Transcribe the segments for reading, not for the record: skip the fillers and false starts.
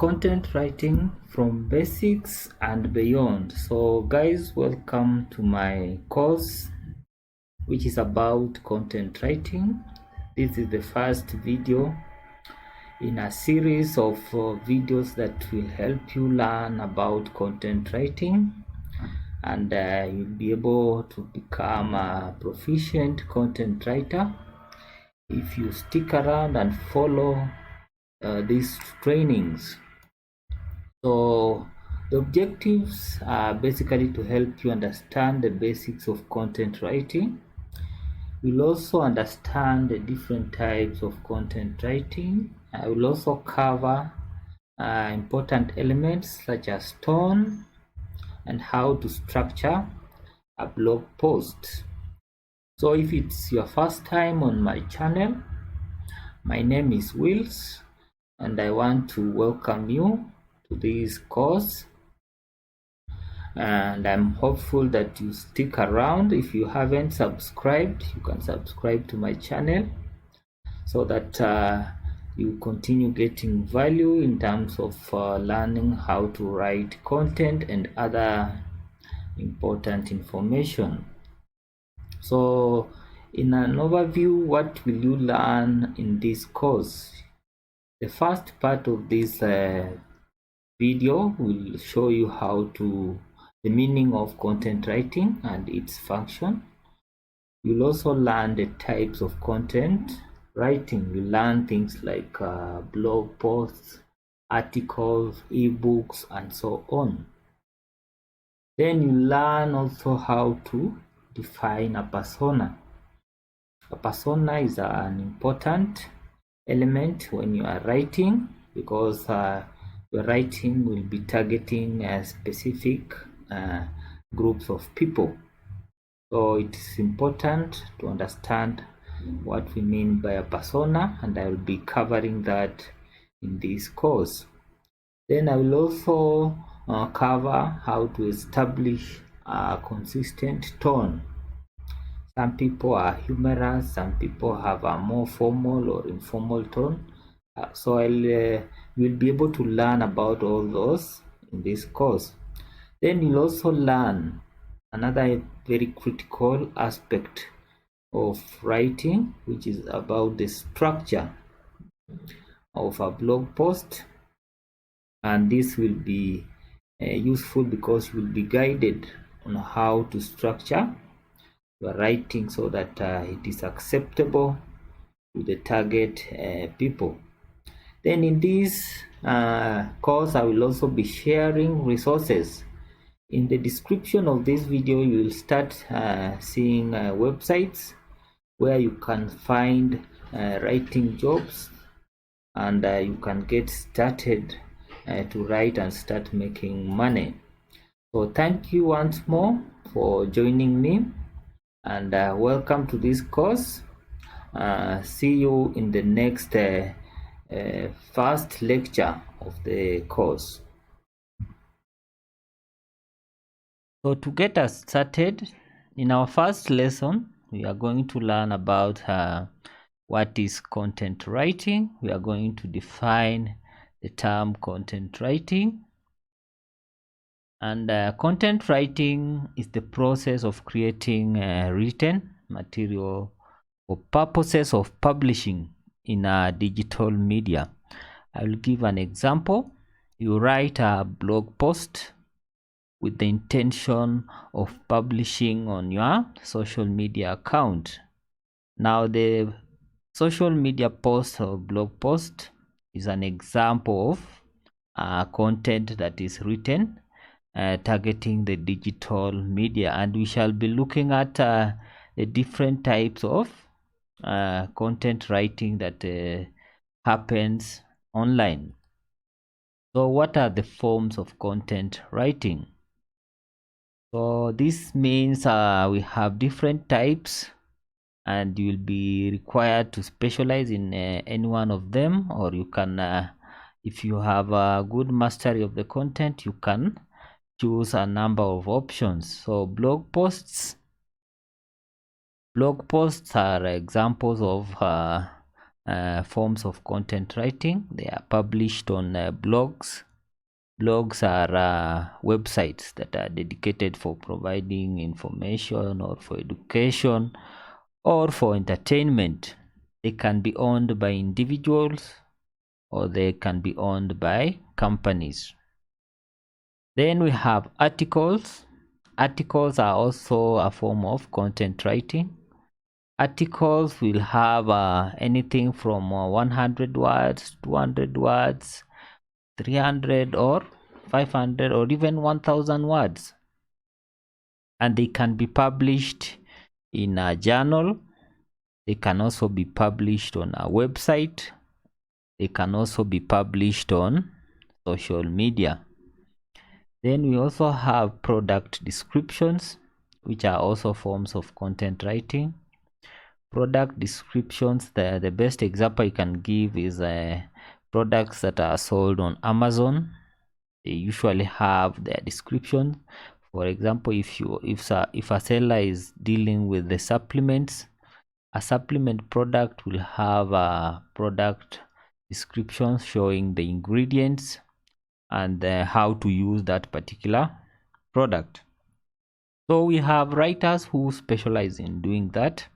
content writing from basics and beyond. So guys, welcome to my course which is about content writing. This is the first video in a series of videos that will help you learn about content writing, and you'll be able to become a proficient content writer if you stick around and follow these trainings. So the objectives are basically to help you understand the basics of content writing. You'll also understand the different types of content writing. I will also cover important elements such as tone and how to structure a blog post. So if it's your first time on my channel, my name is Wills and I want to welcome you to this course, and I'm hopeful that you stick around. If you haven't subscribed, you can subscribe to my channel so that you continue getting value in terms of learning how to write content and other important information. So in an overview, what will you learn in this course? The first part of this video will show you how to the meaning of content writing and its function. You'll also learn the types of content writing. You learn things like blog posts, articles, ebooks, and so on. Then you learn also how to define a persona. A persona is an important element when you are writing, because your writing will be targeting specific groups of people. So it is important to understand what we mean by a persona, and I will be covering that in this course. Then I will also cover how to establish a consistent tone. Some people are humorous, some people have a more formal or informal tone. So you'll be able to learn about all those in this course. Then you'll also learn another very critical aspect of writing, which is about the structure of a blog post, and this will be useful because you will be guided on how to structure your writing so that it is acceptable to the target people. Then in this course, I will also be sharing resources. In the description of this video, you will start seeing websites where you can find writing jobs, and you can get started to write and start making money. So thank you once more for joining me, and welcome to this course. See you in the next first lecture of the course. So to get us started, in our first lesson, we are going to learn about what is content writing. We are going to define the term content writing. And content writing is the process of creating written material for purposes of publishing in a digital media. I will give an example. You write a blog post with the intention of publishing on your social media account. Now the social media post or blog post is an example of content that is written targeting the digital media, and we shall be looking at the different types of content writing that happens online. So what are the forms of content writing? So this means we have different types, and you will be required to specialize in any one of them, or you can if you have a good mastery of the content, you can choose a number of options. So blog posts are examples of forms of content writing. They are published on blogs. Blogs are websites that are dedicated for providing information or for education or for entertainment. They can be owned by individuals or they can be owned by companies. Then we have articles. Articles are also a form of content writing. Articles will have anything from 100 words, 200 words, 300 or 500 or even 1000 words, and they can be published in a journal. They can also be published on a website. They can also be published on social media. Then we also have product descriptions, which are also forms of content writing. Product descriptions, the best example you can give is products that are sold on Amazon. They usually have their description. For example, if a seller is dealing with the supplements, a supplement product will have a product description showing the ingredients and how to use that particular product. So we have writers who specialize in doing that,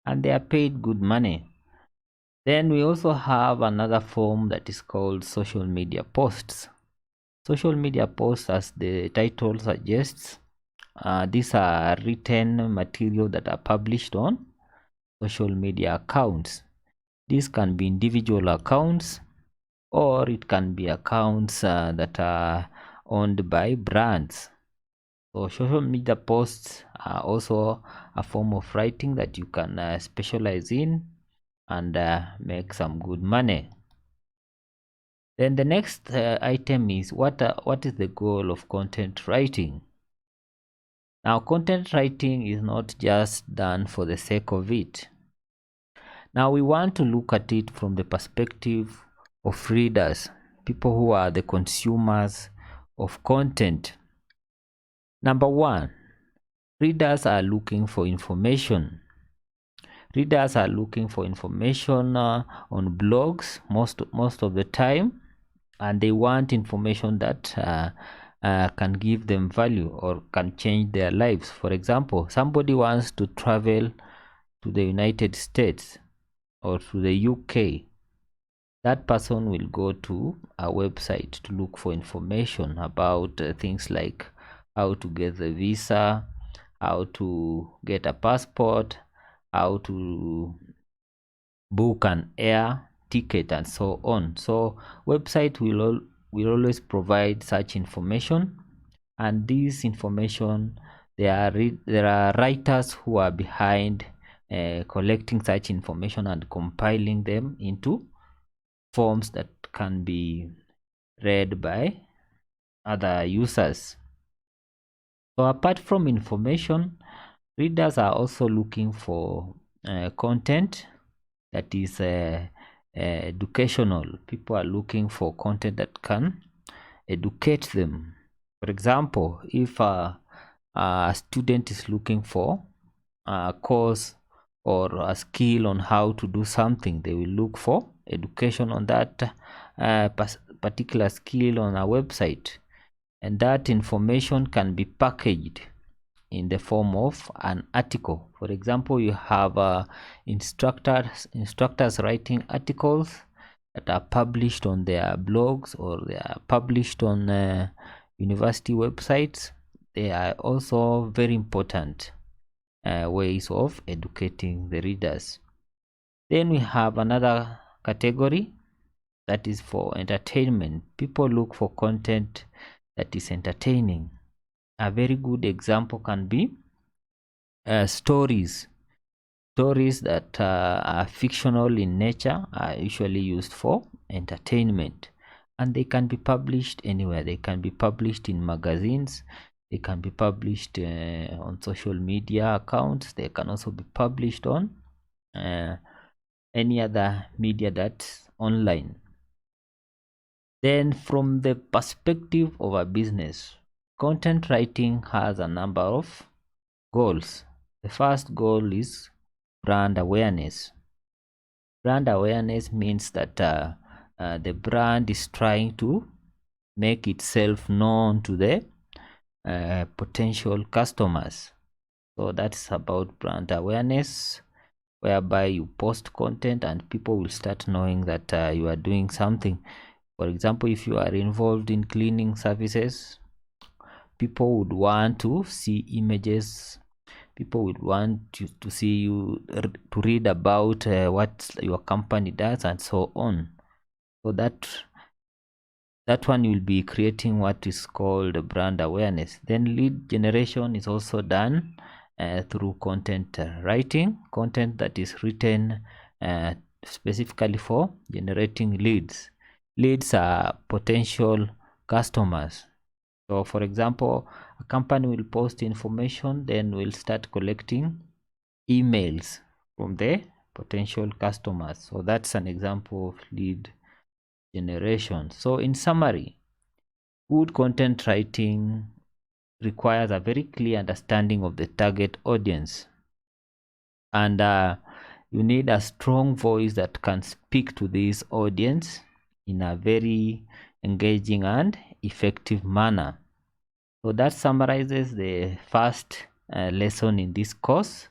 and they are paid good money. Then we also have another form that is called social media posts. Social media posts, as the title suggests, these are written material that are published on social media accounts. These can be individual accounts or it can be accounts that are owned by brands. So social media posts are also a form of writing that you can specialize in and make some good money. Then the next item is what is the goal of content writing? Now, content writing is not just done for the sake of it. Now we want to look at it from the perspective of readers, people who are the consumers of content. Number one, readers are looking for information. Readers are looking for information on blogs most of the time, and they want information that can give them value or can change their lives. For example, somebody wants to travel to the United States or to the UK. That person will go to a website to look for information about things like how to get the visa, how to get a passport, how to book an air ticket, and so on. So website will always provide such information, and this information, there are writers who are behind collecting such information and compiling them into forms that can be read by other users. So apart from information, readers are also looking for content that is educational. People are looking for content that can educate them. For example, if a student is looking for a course or a skill on how to do something, they will look for education on that particular skill on a website, and that information can be packaged in the form of an article. For example, you have instructors writing articles that are published on their blogs or they are published on university websites. They are also very important ways of educating the readers. Then we have another category that is for entertainment. People look for content that is entertaining. A very good example can be stories. Stories that are fictional in nature are usually used for entertainment, and they can be published anywhere. They can be published in magazines, they can be published on social media accounts, they can also be published on any other media that's online. Then from the perspective of a business, content writing has a number of goals. The first goal is brand awareness. Brand awareness means that the brand is trying to make itself known to the potential customers. So that's about brand awareness, whereby you post content and people will start knowing that you are doing something. For example, if you are involved in cleaning services, people would want to see images, people would want to see you, to read about what your company does and so on. So that one will be creating what is called brand awareness. Then lead generation is also done through content writing, content that is written specifically for generating leads. Leads are potential customers. So for example, a company will post information, then we'll start collecting emails from the potential customers. So that's an example of lead generation. So in summary, good content writing requires a very clear understanding of the target audience, and you need a strong voice that can speak to this audience in a very engaging and effective manner. So that summarizes the first lesson in this course.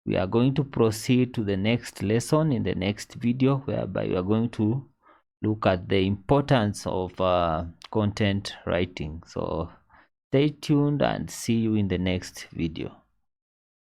We are going to proceed to the next lesson in the next video, whereby we are going to look at the importance of content writing. So stay tuned and see you in the next video.